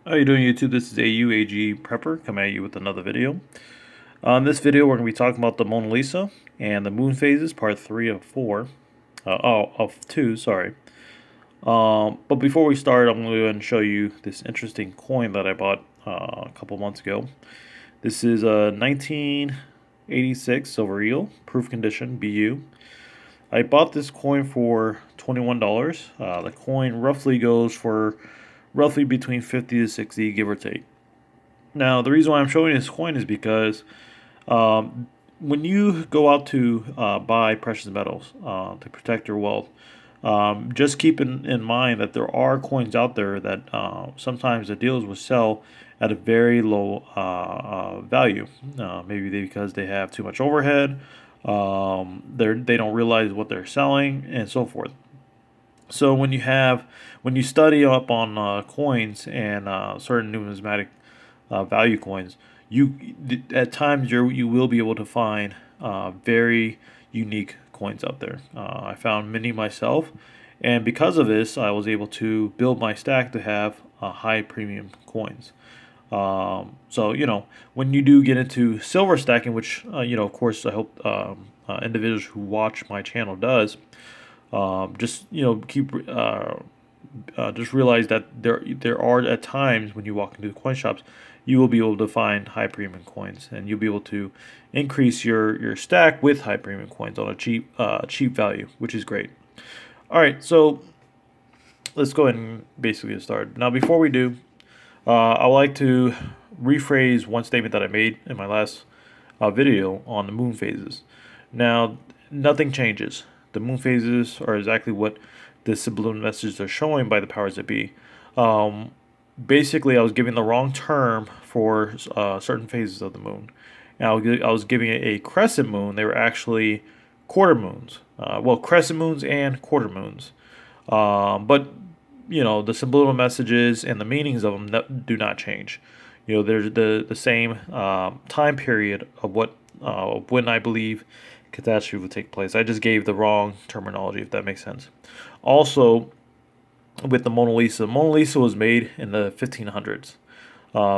How you doing, YouTube? This is AUAG Prepper coming at you with another video. On this video, we're going to be talking about the Mona Lisa and the moon phases, part 3 of 4. Of 2, sorry. But before we start, I'm going to go ahead and show you this interesting coin that I bought a couple months ago. This is a 1986 Silver Eagle, proof condition, BU. I bought this coin for $21. The coin roughly goes for roughly between 50 to 60, give or take. Now, the reason why I'm showing this coin is because when you go out to buy precious metals to protect your wealth, just keep in mind that there are coins out there that sometimes the dealers will sell at a very low value. Maybe because they have too much overhead, they don't realize what they're selling, and so forth. So when you study up on coins and certain numismatic value coins, at times you will be able to find very unique coins out there. I found many myself, and because of this, I was able to build my stack to have high premium coins. So when you do get into silver stacking, which of course I hope individuals who watch my channel does, just keep just realize that there are at times when you walk into the coin shops, you will be able to find high premium coins, and you'll be able to increase your stack with high premium coins on a cheap value, which is great. All right, so let's go ahead and basically get started. Now, before we do, I would like to rephrase one statement that I made in my last video on the moon phases. Now, nothing changes. The moon phases are exactly what the subliminal messages are showing by the powers that be. Basically, I was giving the wrong term for certain phases of the moon. Now, I was giving it a crescent moon. They were actually quarter moons. Well, crescent moons and quarter moons. But the subliminal messages and the meanings of them do not change. There's the same time period of when I believe catastrophe would take place. I just gave the wrong terminology, if that makes sense. Also, with the Mona Lisa was made in the 1500s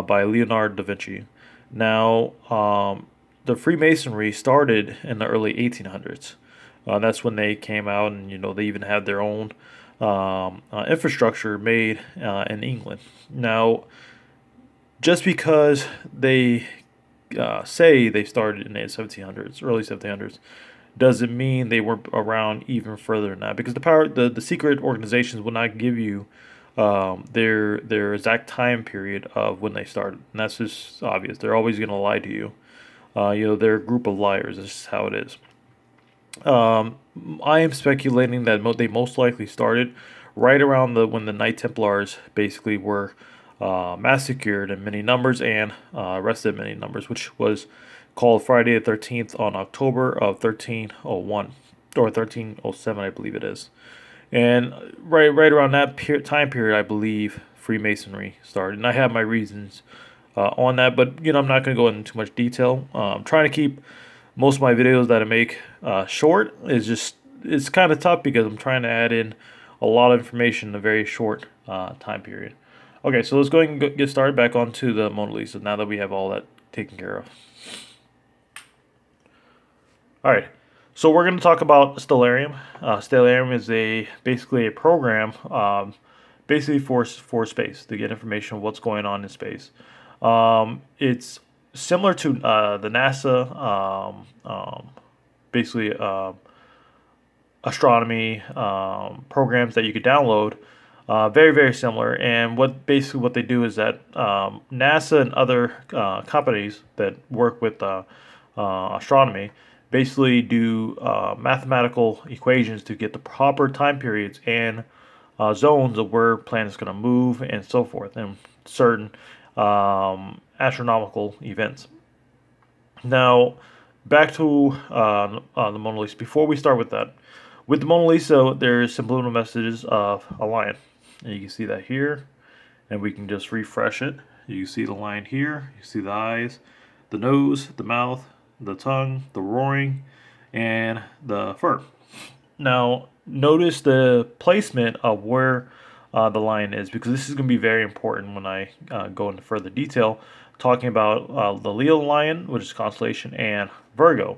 by Leonardo da Vinci. Now, the Freemasonry started in the early 1800s. That's when they came out, and they even had their own infrastructure made in England. Now, just because they say they started in the 1700s, early 1700s, doesn't mean they weren't around even further than that. Because the secret organizations will not give you their exact time period of when they started, and that's just obvious. They're always going to lie to you. They're a group of liars. That's just how it is. I am speculating that they most likely started right around when the Knight Templars basically were massacred in many numbers and arrested in many numbers, which was called Friday the 13th on October of 1301 or 1307, I believe it is. And right around that time period, I believe Freemasonry started, and I have my reasons on that. But I'm not going to go into too much detail. I'm trying to keep most of my videos that I make short. It's kind of tough because I'm trying to add in a lot of information in a very short time period. Okay, so let's go ahead and get started back onto the Mona Lisa now that we have all that taken care of. All right, so we're going to talk about Stellarium. Stellarium is basically a program, basically for space, to get information on what's going on in space. It's similar to the NASA, basically astronomy programs that you could download. Very, very similar. And what they do is that NASA and other companies that work with astronomy basically do mathematical equations to get the proper time periods and zones of where planets going to move and so forth, and certain astronomical events. Now, back to the Mona Lisa. Before we start with that, with the Mona Lisa, there's subliminal messages of a lion. And you can see that here, and we can just refresh it. You see the lion here, you see the eyes, the nose, the mouth, the tongue, the roaring, and the fur. Now, notice the placement of where the lion is, because this is going to be very important when I go into further detail, talking about the Leo lion, which is constellation, and Virgo.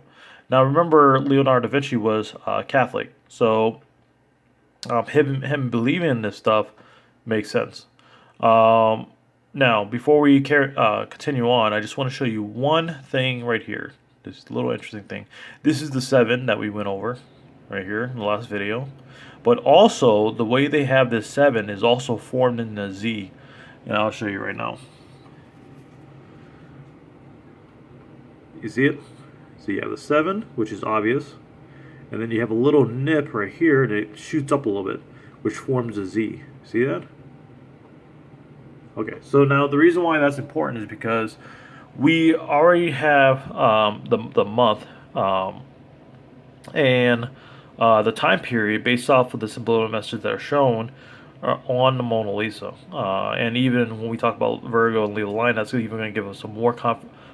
Now, remember, Leonardo da Vinci was Catholic, so him believing in this stuff makes sense. Now, before we continue on, I just want to show you one thing right here. This little interesting thing. This is the 7 that we went over right here in the last video. But also, the way they have this 7 is also formed in the Z. And I'll show you right now. You see it? So you have the 7, which is obvious. And then you have a little nip right here, and it shoots up a little bit, which forms a Z. See that? Okay, so now the reason why that's important is because we already have the month and the time period based off of the subliminal messages that are shown on the Mona Lisa. And even when we talk about Virgo and Leo line, that's even going to give us some more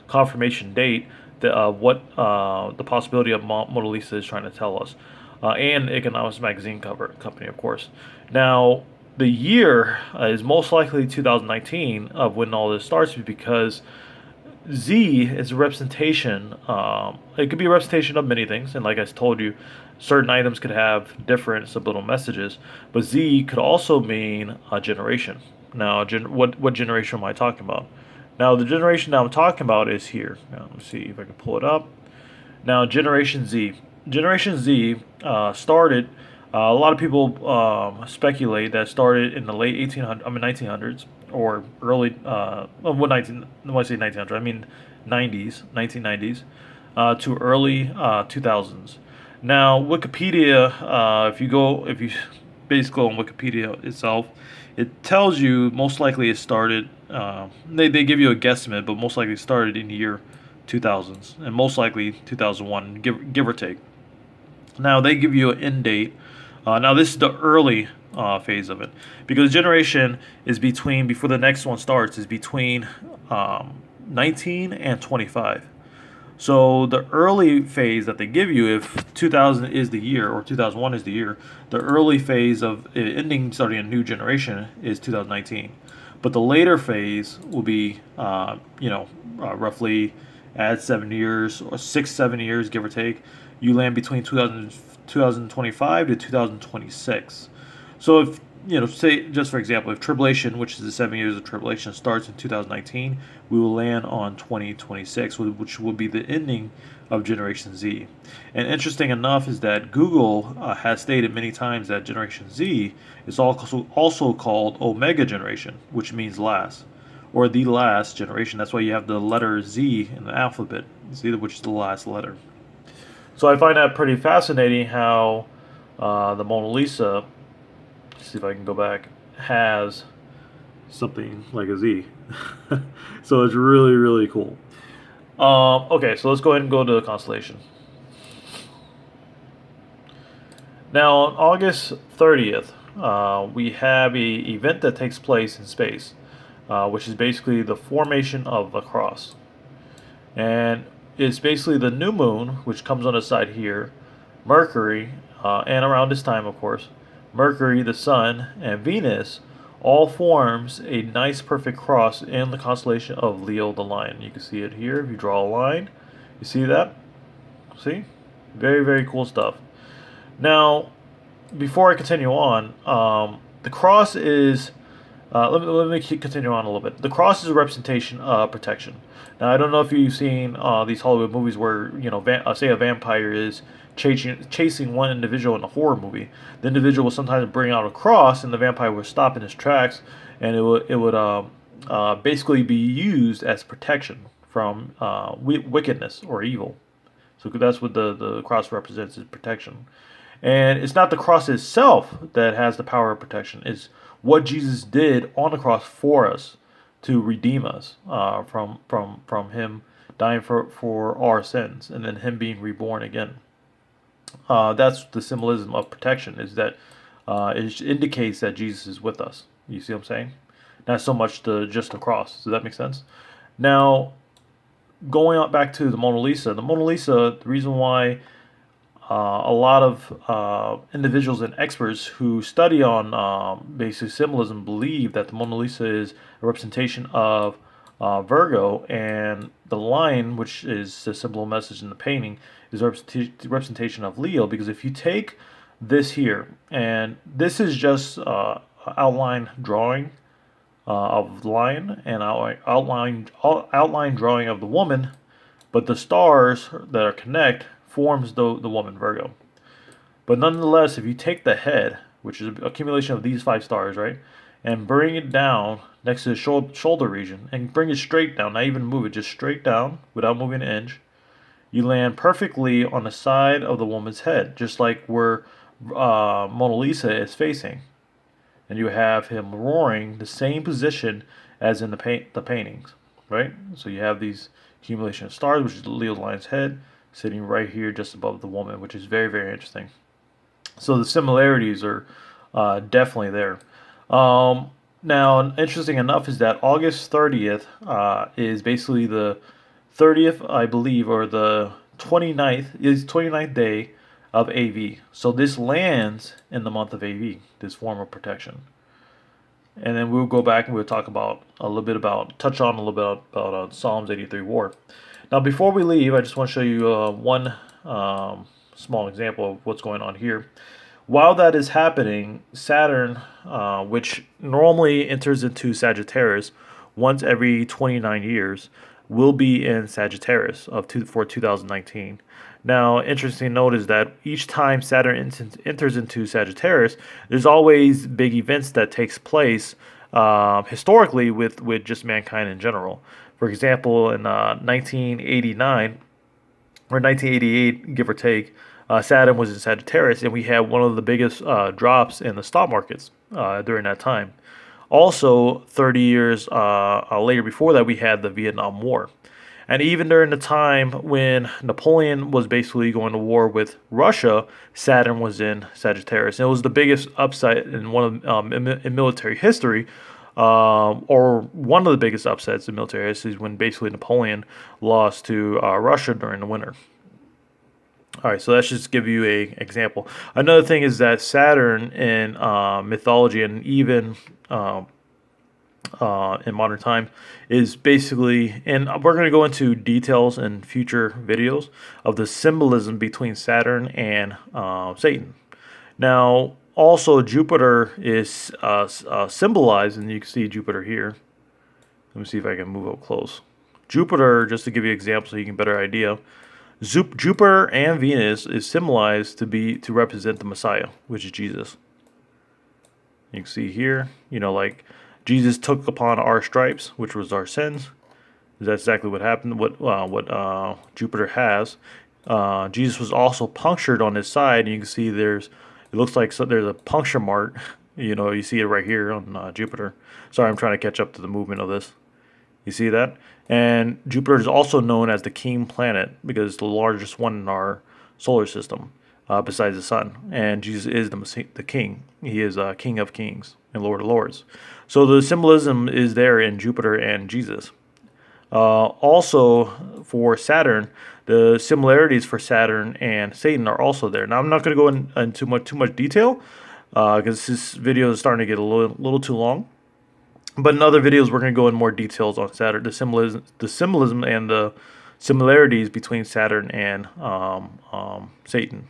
confirmation date that what the possibility of Mona Lisa is trying to tell us. And Economics Magazine company, of course. Now, the year is most likely 2019 of when all this starts, because Z is a representation. It could be a representation of many things, and like I told you, certain items could have different subliminal messages. But Z could also mean a generation. Now, what generation am I talking about? Now, the generation that I'm talking about is here. Now, let me see if I can pull it up. Now, Generation Z. Generation Z started. A lot of people speculate that started in the late 1900s, or early, when I say 1900, I mean 1990s, to early 2000s. Now, Wikipedia, if you basically go on Wikipedia itself, it tells you most likely it started. They give you a guesstimate, but most likely it started in the year 2000s, and most likely 2001, give or take. Now they give you an end date. Now this is the early phase of it, because generation is before the next one starts, is between 19 and 25. So the early phase that they give you, if 2000 is the year or 2001 is the year, the early phase of starting a new generation is 2019. But the later phase will be, roughly add 7 years or 6-7 years, give or take. You land between 2025 to 2026. So if, say, just for example, if tribulation, which is the 7 years of tribulation, starts in 2019, we will land on 2026, which will be the ending of Generation Z. And interesting enough is that Google has stated many times that Generation Z is also called Omega Generation, which means last, or the last generation. That's why you have the letter Z in the alphabet, which is the last letter. So I find that pretty fascinating how the Mona Lisa, let's see if I can go back, has something like a Z. So it's really, really cool. Okay, so let's go ahead and go to the constellation. Now, on August 30th, we have an event that takes place in space, which is basically the formation of a cross. And it's basically the new moon, which comes on the side here, Mercury, and around this time, of course, Mercury, the Sun, and Venus all forms a nice perfect cross in the constellation of Leo the Lion. You can see it here if you draw a line. You see that? See? Very, very cool stuff. Now, before I continue on, the cross is... let me continue on a little bit. The cross is a representation of protection. Now, I don't know if you've seen these Hollywood movies where, say a vampire is chasing one individual in a horror movie. The individual will sometimes bring out a cross, and the vampire will stop in his tracks, and it would basically be used as protection from wickedness or evil. So that's what the cross represents, is protection. And it's not the cross itself that has the power of protection. It's what Jesus did on the cross for us to redeem us from him dying for our sins, and then him being reborn again. That's the symbolism of protection, is that it indicates that Jesus is with us. You see what I'm saying? Not so much just the cross. Does that make sense? Now, going back to the Mona Lisa. The Mona Lisa, the reason why a lot of individuals and experts who study on basic symbolism believe that the Mona Lisa is a representation of Virgo, and the lion, which is the symbol message in the painting, is a representation of Leo. Because if you take this here, and this is just outline drawing of the lion and outline drawing of the woman, but the stars that are connect forms the woman Virgo. But nonetheless, if you take the head, which is an accumulation of these 5 stars, right, and bring it down next to the shoulder region and bring it straight down, not even move it, just straight down without moving an inch, you land perfectly on the side of the woman's head, just like where Mona Lisa is facing. And you have him roaring the same position as in the paintings, right? So you have these accumulation of stars, which is the Leo lion's head, sitting right here just above the woman, which is very, very interesting. So the similarities are definitely there. Now, interesting enough is that August 30th is basically the 30th, I believe, or the 29th day of AV. So this lands in the month of AV, this form of protection. And then we'll go back and we'll talk about touch on a little bit about Psalms 83 war. Now, before we leave, I just want to show you one small example of what's going on here. While that is happening, Saturn, which normally enters into Sagittarius once every 29 years, will be in Sagittarius for 2019. Now, interesting note is that each time Saturn enters into Sagittarius, there's always big events that takes place historically with just mankind in general. For example, in 1989 or 1988, give or take, Saturn was in Sagittarius, and we had one of the biggest drops in the stock markets during that time. Also, 30 years later before that, we had the Vietnam War. And even during the time when Napoleon was basically going to war with Russia, Saturn was in Sagittarius. And it was the biggest upset in in military history, or one of the biggest upsets in military history, when basically Napoleon lost to Russia during the winter. All right, so let's just give you an example. Another thing is that Saturn in mythology and even in modern time is basically, and we're going to go into details in future videos of the symbolism between Saturn and Satan. Now, also Jupiter is symbolized, and you can see Jupiter here. Let me see if I can move up close. Jupiter, just to give you an example so you can get a better idea, Jupiter and Venus is symbolized to represent the Messiah, which is Jesus. You can see here, like Jesus took upon our stripes, which was our sins. That's exactly what happened. What Jupiter has. Jesus was also punctured on his side, and you can see it looks like there's a puncture mark. You see it right here on Jupiter. Sorry, I'm trying to catch up to the movement of this. You see that? And Jupiter is also known as the king planet because it's the largest one in our solar system, besides the sun. And Jesus is the king. He is King of Kings and Lord of Lords. So the symbolism is there in Jupiter and Jesus. Also, for Saturn, the similarities for Saturn and Satan are also there. Now, I'm not going to go into too much detail because this video is starting to get a little too long. But in other videos, we're going to go in more details on Saturn, the symbolism and the similarities between Saturn and Satan.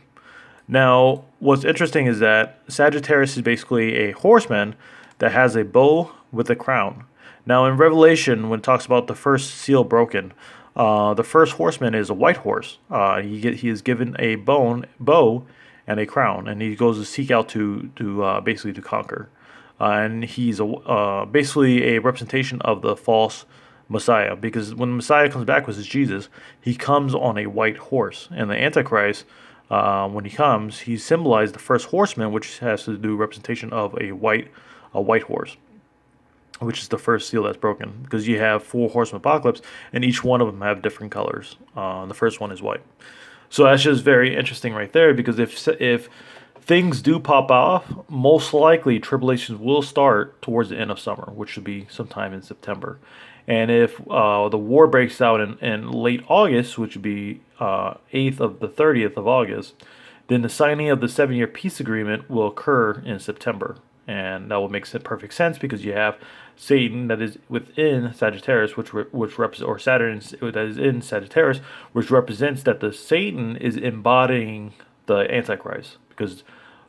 Now, what's interesting is that Sagittarius is basically a horseman that has a bow with a crown. Now, in Revelation, when it talks about the first seal broken, the first horseman is a white horse. He is given a bow and a crown, and he goes to seek out to basically to conquer. And he's basically a representation of the false Messiah, because when the Messiah comes back, which is Jesus, he comes on a white horse. And the Antichrist, when he comes, he symbolized the first horseman, which has to do representation of a white horse, which is the first seal that's broken, because you have 4 horsemen apocalypse, and each one of them have different colors. The first one is white. So that's just very interesting right there, because if things do pop off, most likely tribulations will start towards the end of summer, which should be sometime in September. And if the war breaks out in late August, which would be 8th of the 30th of August, Then the signing of the 7-year peace agreement will occur in September. And that will make perfect sense because you have Satan that is within Sagittarius, which represents, or Saturn that is in Sagittarius, which represents that the Satan is embodying the Antichrist. Because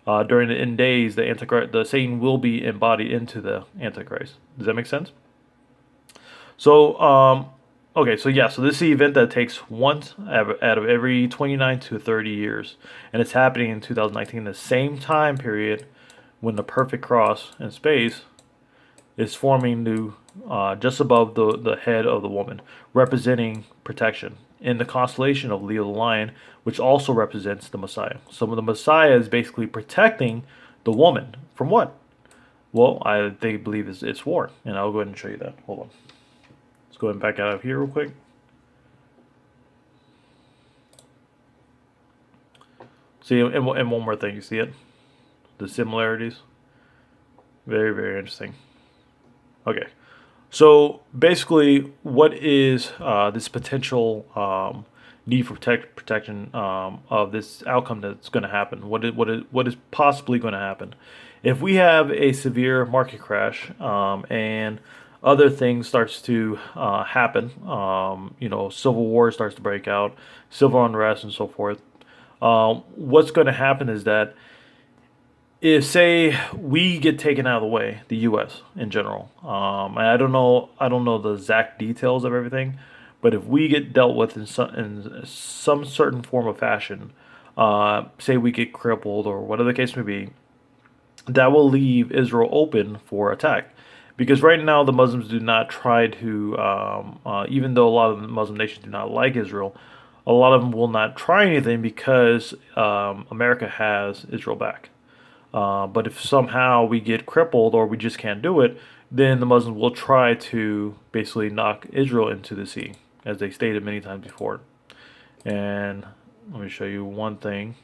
during the end days, the Satan will be embodied into the Antichrist. Does that make sense? So, okay, so yeah, so this is the event that takes once out of every 29 to 30 years, and it's happening in 2019, the same time period when the perfect cross in space is forming just above the head of the woman, representing protection in the constellation of Leo the Lion, which also represents the Messiah. So the Messiah is basically protecting the woman from what? Well, they believe it's war, and I'll go ahead and show you that. Hold on. Let's go ahead and back out of here real quick. See, and one more thing, you see it? The similarities. Very, very interesting. Okay, so basically, what is this potential need for protection of this outcome that's going to happen? What is possibly going to happen if we have a severe market crash and other things starts to happen? Civil war starts to break out, civil unrest, and so forth. What's going to happen is that if, say, we get taken out of the way, the U.S. in general, I don't know the exact details of everything, but if we get dealt with in some certain form of fashion, say we get crippled or whatever the case may be, that will leave Israel open for attack. Because right now the Muslims do not try to, even though a lot of the Muslim nations do not like Israel, a lot of them will not try anything because America has Israel back. But if somehow we get crippled or we just can't do it, then the Muslims will try to basically knock Israel into the sea, as they stated many times before. And let me show you one thing.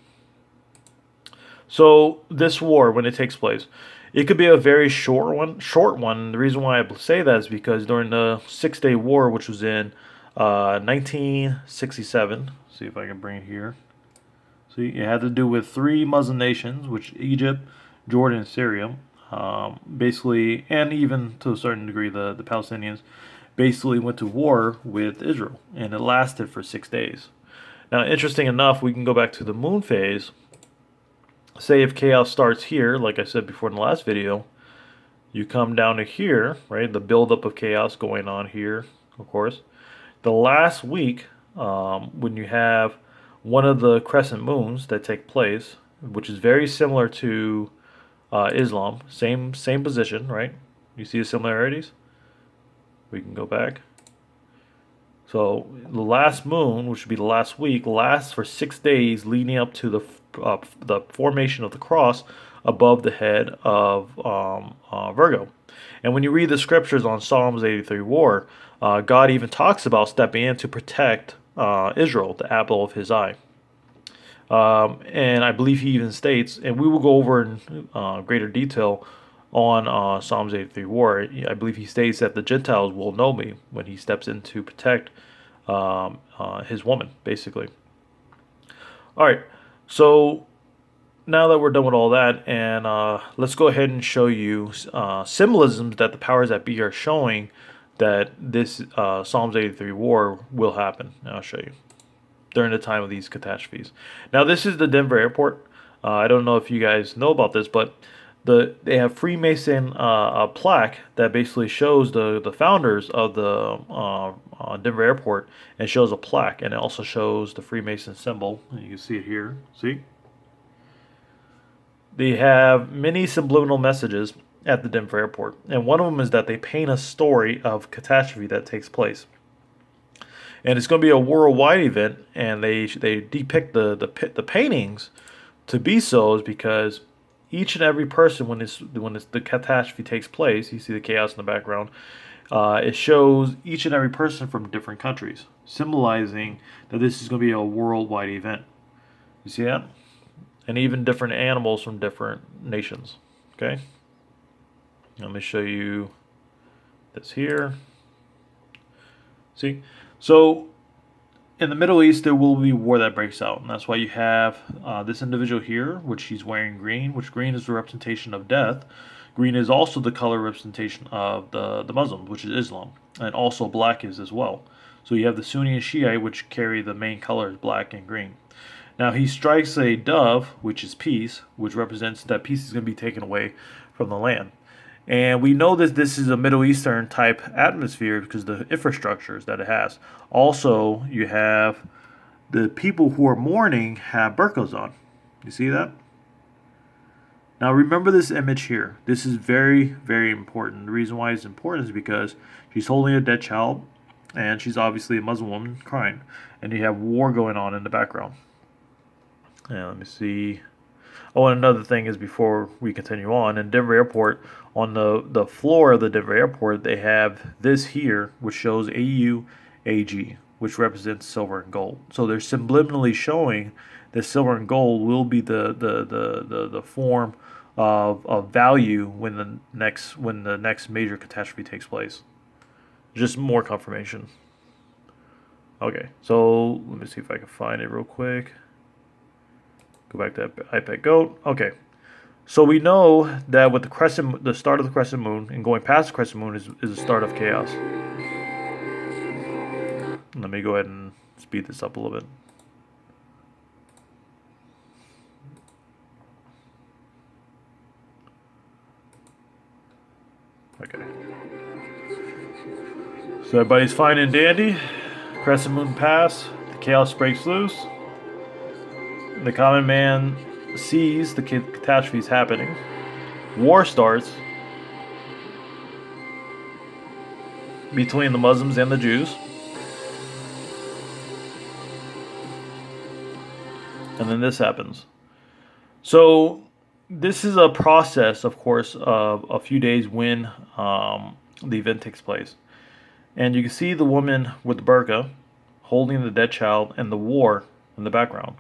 So this war, when it takes place, it could be a very short one. The reason why I say that is because during the Six-Day War, which was in 1967, see if I can bring it here. See, it had to do with 3 Muslim nations, which Egypt, Jordan, and Syria, basically, and even to a certain degree, the Palestinians, basically went to war with Israel, and it lasted for 6 days. Now, interesting enough, we can go back to the moon phase. Say if chaos starts here, like I said before in the last video, you come down to here, right? The buildup of chaos going on here, of course. The last week, when you have one of the crescent moons that take place, which is very similar to Islam, same position, right? You see the similarities? We can go back. So the last moon, which would be the last week, lasts for 6 days, leading up to the formation of the cross above the head of Virgo. And when you read the scriptures on Psalms 83 war, God even talks about stepping in to protect Israel, the apple of his eye. And I believe he even states, and we will go over in greater detail on Psalms 83 war, I believe he states that the Gentiles will know me when he steps in to protect his woman, basically. All right, so now that we're done with all that, and let's go ahead and show you symbolisms that the powers that be are showing that this Psalms 83 war will happen. And I'll show you during the time of these catastrophes. Now, this is the Denver airport. I don't know if you guys know about this, but they have Freemason plaque that basically shows the founders of the Denver airport, and shows a plaque, and it also shows the Freemason symbol. You can see it here. See? They have many subliminal messages at the Denver airport, and one of them is that they paint a story of catastrophe that takes place. And it's going to be a worldwide event, and they depict the paintings to be so is because each and every person, when the catastrophe takes place, you see the chaos in the background. It shows each and every person from different countries, symbolizing that this is going to be a worldwide event. You see that? And even different animals from different nations. Okay. Let me show you this here. See? So in the Middle East, there will be war that breaks out, and that's why you have this individual here, which he's wearing green, which green is the representation of death. Green is also the color representation of the Muslims, which is Islam, and also black is as well. So you have the Sunni and Shiite, which carry the main colors, black and green. Now he strikes a dove, which is peace, which represents that peace is going to be taken away from the land. And we know that this is a Middle Eastern type atmosphere because of the infrastructures that it has. Also, you have the people who are mourning have burqas on. You see that? Now remember this image here. This is very, very important. The reason why it's important is because she's holding a dead child, and she's obviously a Muslim woman crying. And you have war going on in the background. Yeah, let me see. Oh, and another thing is before we continue on, in Denver Airport, on the floor of the Denver Airport, they have this here, which shows AUAG, which represents silver and gold. So they're subliminally showing that silver and gold will be the form of value when the next major catastrophe takes place. Just more confirmation. Okay, so let me see if I can find it real quick. Go back to iPad Goat. Okay. So we know that with the start of the crescent moon and going past the crescent moon is the start of chaos. Let me go ahead and speed this up a little bit. Okay. So everybody's fine and dandy. Crescent moon pass. The chaos breaks loose. The common man sees the catastrophes happening. War starts between the Muslims and the Jews. And then this happens. So this is a process, of course, of a few days when the event takes place. And you can see the woman with the burqa holding the dead child and the war in the background.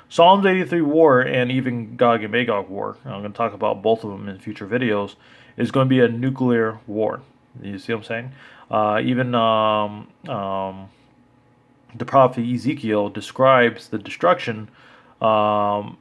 Psalms 83 war and even Gog and Magog war, I'm going to talk about both of them in future videos, is going to be a nuclear war. You see what I'm saying? Even the prophet Ezekiel describes the destruction of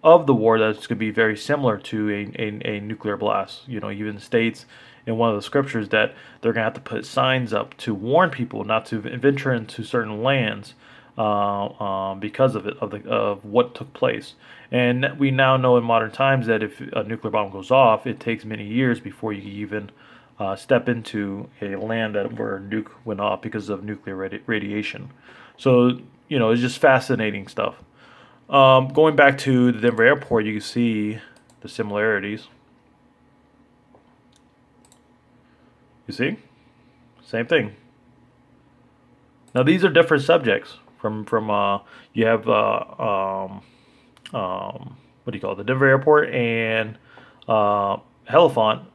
the war that's going to be very similar to a nuclear blast. You know, even states in one of the scriptures that they're going to have to put signs up to warn people not to venture into certain lands because of what took place. And we now know in modern times that if a nuclear bomb goes off, it takes many years before you even step into a land where a nuke went off because of nuclear radiation. So, you know, it's just fascinating stuff. Going back to the Denver Airport, you can see the similarities. You see? Same thing. Now these are different subjects from you have what do you call it? The Denver Airport and Hellefont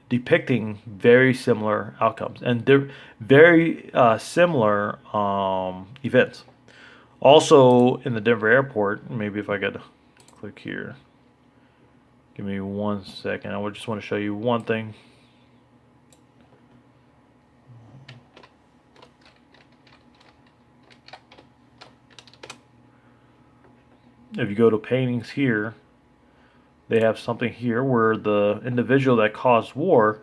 depicting very similar outcomes, and they're very similar events. Also in the Denver Airport, maybe if I could click here, give me 1 second. I just want to show you one thing. If you go to paintings here, they have something here where the individual that caused war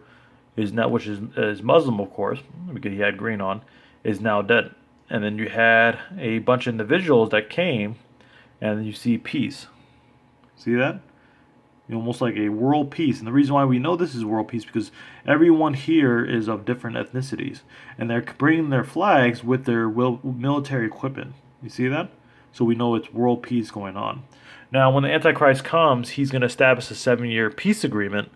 is now, which is Muslim, of course, because he had green on, is now dead. And then you had a bunch of individuals that came, and you see peace. See that? Almost like a world peace. And the reason why we know this is world peace because everyone here is of different ethnicities, and they're bringing their flags with their military equipment. You see that? So we know it's world peace going on. Now, when the Antichrist comes, he's going to establish a 7-year peace agreement,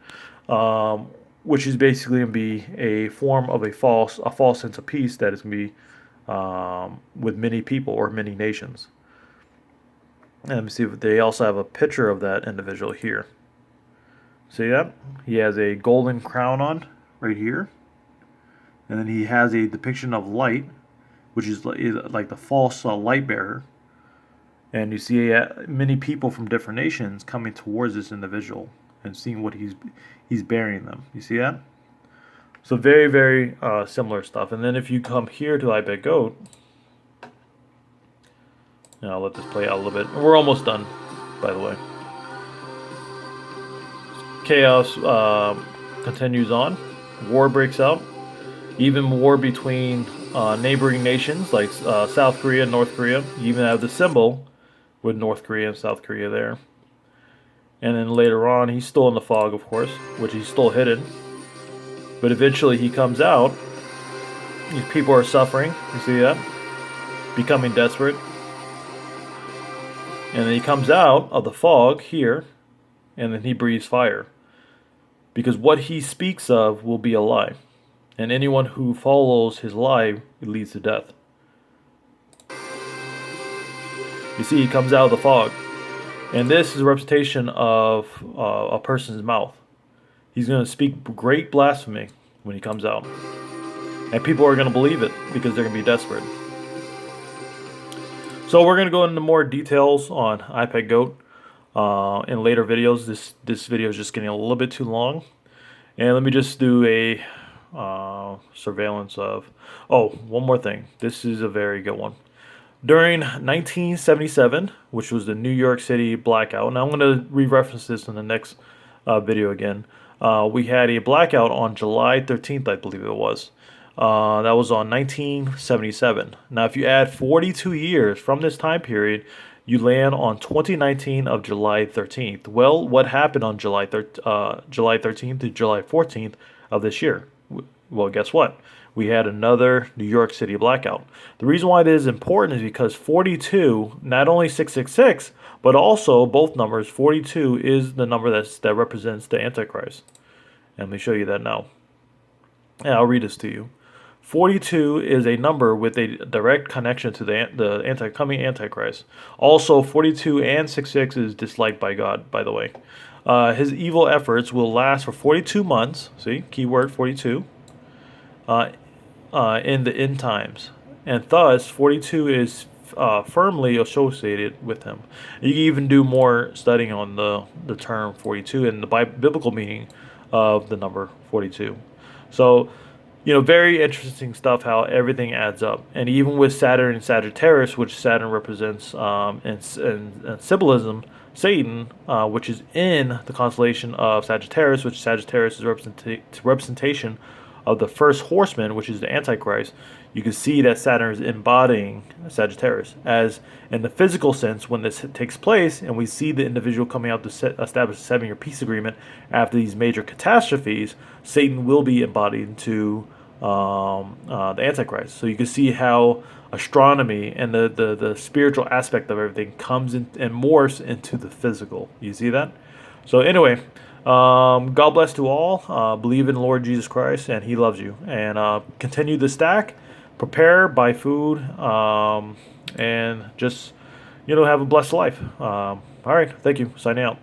which is basically going to be a form of a false sense of peace that is going to be with many people or many nations. And let me see if they also have a picture of that individual here. See that? He has a golden crown on right here. And then he has a depiction of light, which is like the false light bearer. And you see many people from different nations coming towards this individual and seeing what he's bearing them. You see that? So very, very similar stuff. And then if you come here to iPad Goat, And I'll let this play out a little bit. We're almost done, by the way. Chaos continues on. War breaks out. Even war between neighboring nations like South Korea and North Korea. You even have the symbol with North Korea and South Korea there. And then later on, he's still in the fog, of course, which he's still hidden. But eventually he comes out. These people are suffering. You see that? Becoming desperate. And then he comes out of the fog here, and then he breathes fire. Because what he speaks of will be a lie. And anyone who follows his lie leads to death. You see, he comes out of the fog. And this is a representation of a person's mouth. He's going to speak great blasphemy when he comes out. And people are going to believe it because they're going to be desperate. So we're going to go into more details on iPet Goat in later videos. This video is just getting a little bit too long. And let me just do a surveillance of... Oh, one more thing. This is a very good one. During 1977, which was the New York City blackout, and I'm going to re-reference this in the next video again, we had a blackout on July 13th, I believe it was. That was on 1977. Now, if you add 42 years from this time period, you land on 2019 of July 13th. Well, what happened on July 13th to July 14th of this year? Well, guess what? We had another New York City blackout. The reason why this is important is because 42, not only 666, but also both numbers, 42 is the number that represents the Antichrist. And let me show you that now. And I'll read this to you. 42 is a number with a direct connection to the coming Antichrist. Also, 42 and 66 is disliked by God, by the way. His evil efforts will last for 42 months. See, keyword 42. In the end times. And thus, 42 is firmly associated with him. You can even do more studying on the term 42 and the biblical meaning of the number 42. So, very interesting stuff how everything adds up. And even with Saturn and Sagittarius, which Saturn represents in symbolism, Satan, which is in the constellation of Sagittarius, which Sagittarius is representation of the first horseman, which is the Antichrist. You can see that Saturn is embodying Sagittarius. As in the physical sense, when this takes place, and we see the individual coming out to establish a 7-year peace agreement after these major catastrophes, Satan will be embodied into the Antichrist. So you can see how astronomy and the spiritual aspect of everything comes in and morphs into the physical. You see that? So anyway, God bless to all. Believe in the Lord Jesus Christ, and He loves you. And continue the stack. Prepare, buy food, and just, have a blessed life. All right. Thank you. Signing out.